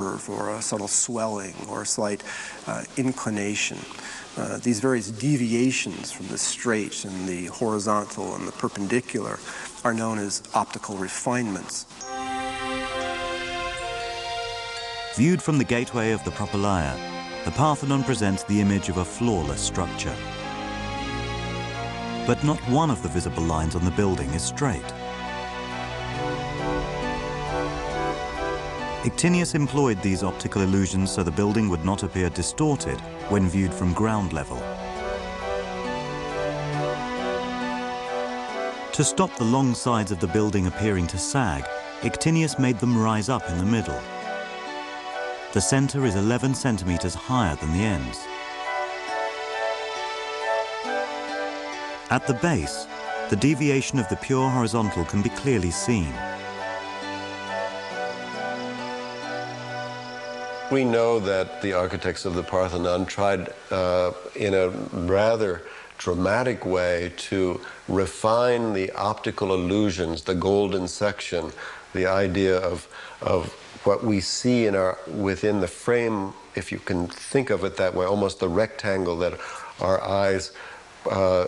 curve or a subtle swelling or a slight inclination. These various deviations from the straight and the horizontal and the perpendicular are known as optical refinements. Viewed from the gateway of the Propylaea, the Parthenon presents the image of a flawless structure. But not one of the visible lines on the building is straight. Ictinius employed these optical illusions so the building would not appear distorted when viewed from ground level. To stop the long sides of the building appearing to sag, Ictinius made them rise up in the middle. The center is 11 centimeters higher than the ends. At the base, the deviation of the pure horizontal can be clearly seen. We know that the architects of the Parthenon tried in a rather dramatic way to refine the optical illusions, the golden section, the idea of what we see within the frame, if you can think of it that way, almost the rectangle that our eyes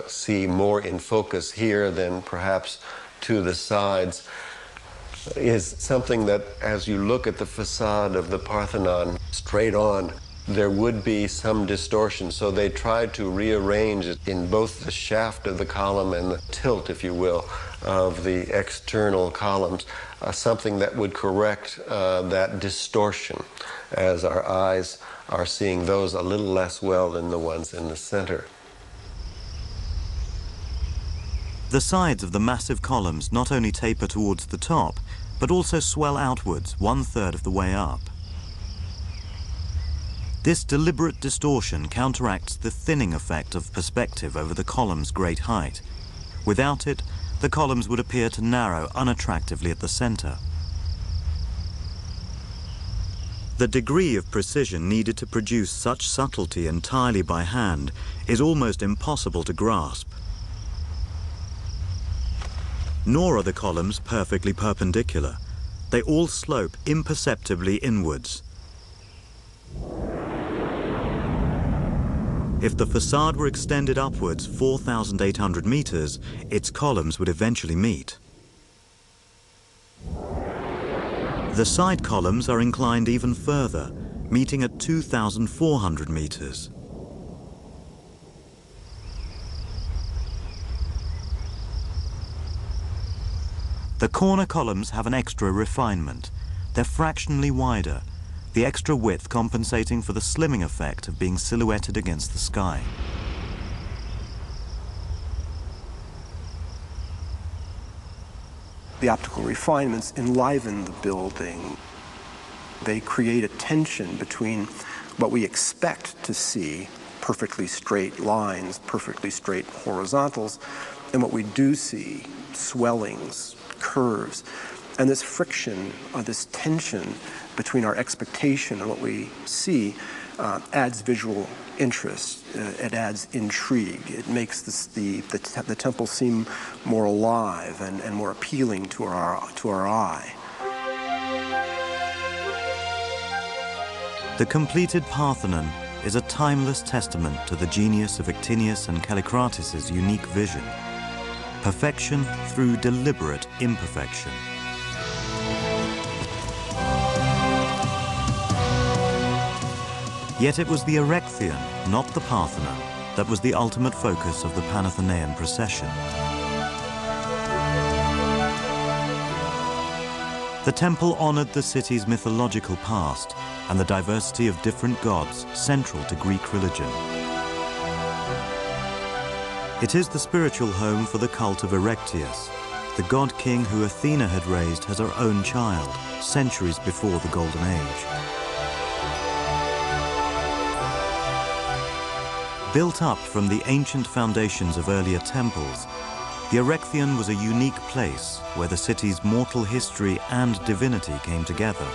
see more in focus here than perhaps to the sides, is something that as you look at the facade of the Parthenon straight on, there would be some distortion. So they tried to rearrange it in both the shaft of the column and the tilt, if you will, of the external columns, something that would correct that distortion as our eyes are seeing those a little less well than the ones in the center. The sides of the massive columns not only taper towards the top, but also swell outwards 1/3 of the way up. This deliberate distortion counteracts the thinning effect of perspective over the column's great height. Without it, the columns would appear to narrow unattractively at the center. The degree of precision needed to produce such subtlety entirely by hand is almost impossible to grasp. Nor are the columns perfectly perpendicular. They all slope imperceptibly inwards. If the facade were extended upwards 4,800 meters, its columns would eventually meet. The side columns are inclined even further, meeting at 2,400 meters. The corner columns have an extra refinement. They're fractionally wider, the extra width compensating for the slimming effect of being silhouetted against the sky. The optical refinements enliven the building. They create a tension between what we expect to see, perfectly straight lines, perfectly straight horizontals, and what we do see, swellings, curves. And this friction, or this tension between our expectation and what we see adds visual interest. It adds intrigue. It makes the temple seem more alive and more appealing to our eye. The completed Parthenon is a timeless testament to the genius of Ictinius and Callicrates' unique vision. Perfection through deliberate imperfection. Yet it was the Erechtheion, not the Parthenon, that was the ultimate focus of the Panathenaian procession. The temple honored the city's mythological past and the diversity of different gods central to Greek religion. It is the spiritual home for the cult of Erechtheus, the god-king who Athena had raised as her own child, centuries before the Golden Age. Built up from the ancient foundations of earlier temples, the Erechtheion was a unique place where the city's mortal history and divinity came together.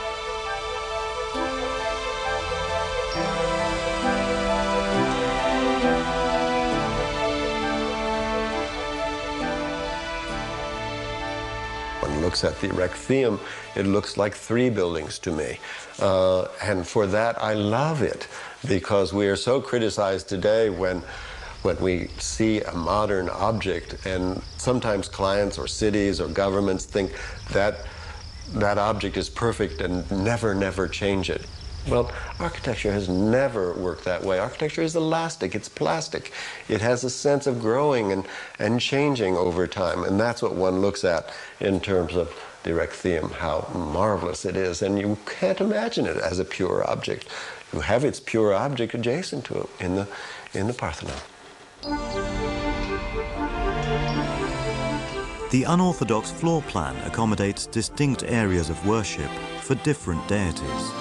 looks at the Erechtheum, it looks like 3 buildings to me. And for that, I love it, because we are so criticized today when we see a modern object, and sometimes clients or cities or governments think that that object is perfect and never change it. Well, architecture has never worked that way. Architecture is elastic, it's plastic. It has a sense of growing and changing over time, and that's what one looks at in terms of the Erechtheum, how marvelous it is, and you can't imagine it as a pure object. You have its pure object adjacent to it in the Parthenon. The unorthodox floor plan accommodates distinct areas of worship for different deities.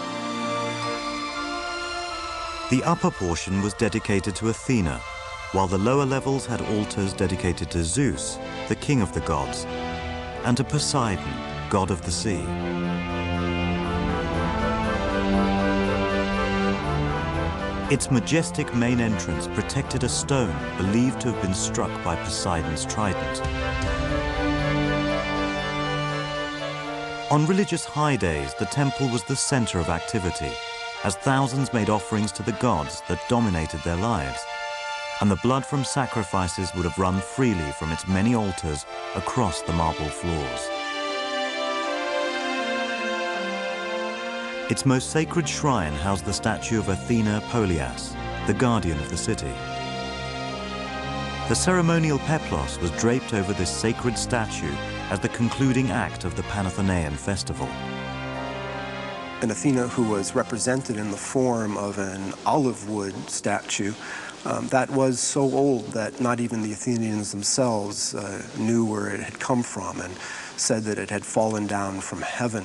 The upper portion was dedicated to Athena, while the lower levels had altars dedicated to Zeus, the king of the gods, and to Poseidon, god of the sea. Its majestic main entrance protected a stone believed to have been struck by Poseidon's trident. On religious high days, the temple was the center of activity, as thousands made offerings to the gods that dominated their lives, and the blood from sacrifices would have run freely from its many altars across the marble floors. Its most sacred shrine housed the statue of Athena Polias, the guardian of the city. The ceremonial peplos was draped over this sacred statue as the concluding act of the Panathenaian festival. An Athena who was represented in the form of an olive wood statue that was so old that not even the Athenians themselves knew where it had come from, and said that it had fallen down from heaven.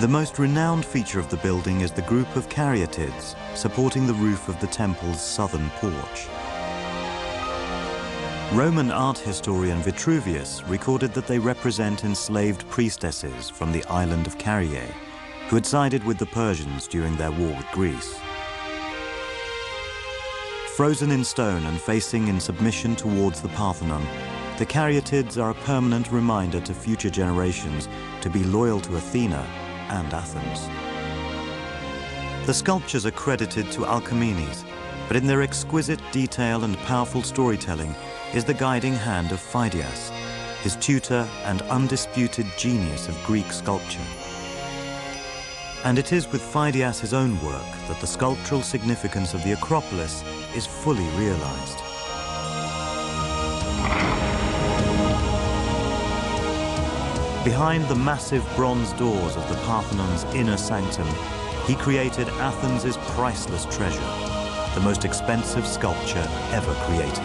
The most renowned feature of the building is the group of caryatids supporting the roof of the temple's southern porch. Roman art historian Vitruvius recorded that they represent enslaved priestesses from the island of Caryae, who had sided with the Persians during their war with Greece. Frozen in stone and facing in submission towards the Parthenon, the caryatids are a permanent reminder to future generations to be loyal to Athena and Athens. The sculptures are credited to Alcamenes, but in their exquisite detail and powerful storytelling is the guiding hand of Phidias, his tutor and undisputed genius of Greek sculpture. And it is with Phidias' own work that the sculptural significance of the Acropolis is fully realized. Behind the massive bronze doors of the Parthenon's inner sanctum, he created Athens' priceless treasure, the most expensive sculpture ever created.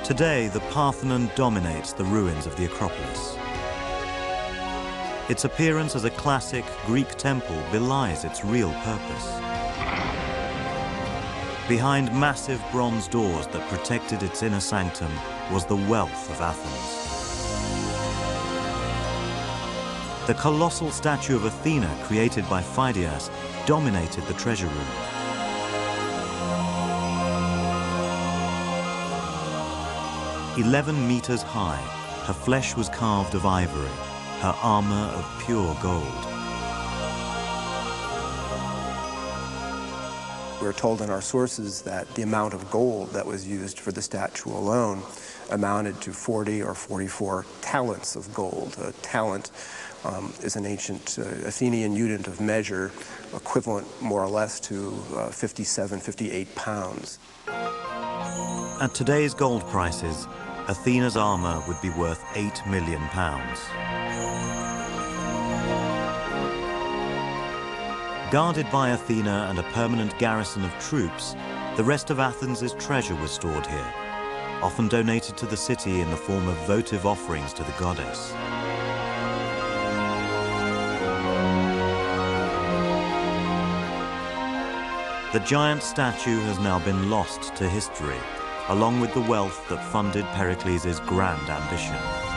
Today, the Parthenon dominates the ruins of the Acropolis. Its appearance as a classic Greek temple belies its real purpose. Behind massive bronze doors that protected its inner sanctum was the wealth of Athens. The colossal statue of Athena created by Phidias dominated the treasure room. "11 meters high, her flesh was carved of ivory, her armor of pure gold." We're told in our sources that the amount of gold that was used for the statue alone amounted to 40 or 44 talents of gold. A talent is an ancient Athenian unit of measure, equivalent more or less to 57, 58 pounds. At today's gold prices, Athena's armor would be worth £8 million. Guarded by Athena and a permanent garrison of troops, the rest of Athens' treasure was stored here, often donated to the city in the form of votive offerings to the goddess. The giant statue has now been lost to history, along with the wealth that funded Pericles' grand ambition.